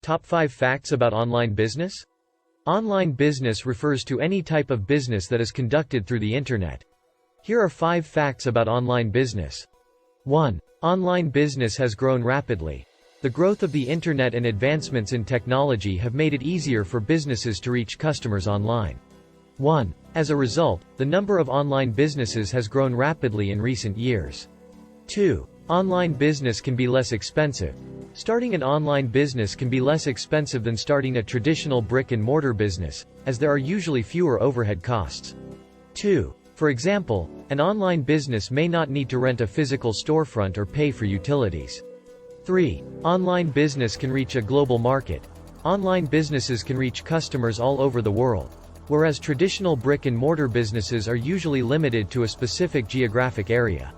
Top 5 facts about online business? Online business refers to any type of business that is conducted through the internet. Here are 5 facts about online business. 1. Online business has grown rapidly. The growth of the internet and advancements in technology have made it easier for businesses to reach customers online. 1. As a result, the number of online businesses has grown rapidly in recent years. 2. Online business can be less expensive. Starting an online business can be less expensive than starting a traditional brick-and-mortar business, as there are usually fewer overhead costs. 2. For example, an online business may not need to rent a physical storefront or pay for utilities. 3. Online business can reach a global market. Online businesses can reach customers all over the world, whereas traditional brick-and-mortar businesses are usually limited to a specific geographic area.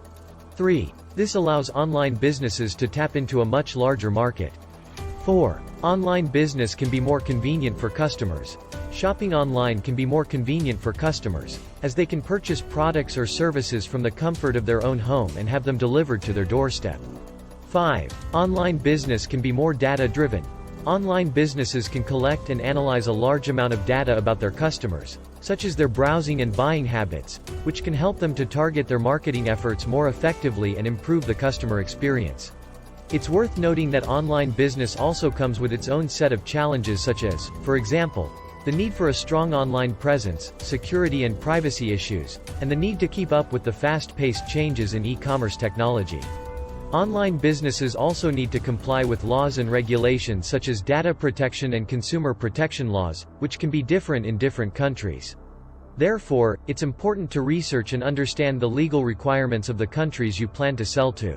3. This allows online businesses to tap into a much larger market. 4. Online business can be more convenient for customers. Shopping online can be more convenient for customers, as they can purchase products or services from the comfort of their own home and have them delivered to their doorstep. 5. Online business can be more data-driven. Online businesses can collect and analyze a large amount of data about their customers, such as their browsing and buying habits, which can help them to target their marketing efforts more effectively and improve the customer experience. It's worth noting that online business also comes with its own set of challenges such as, for example, the need for a strong online presence, security and privacy issues, and the need to keep up with the fast-paced changes in e-commerce technology. Online businesses also need to comply with laws and regulations such as data protection and consumer protection laws, which can be different in different countries. Therefore, it's important to research and understand the legal requirements of the countries you plan to sell to.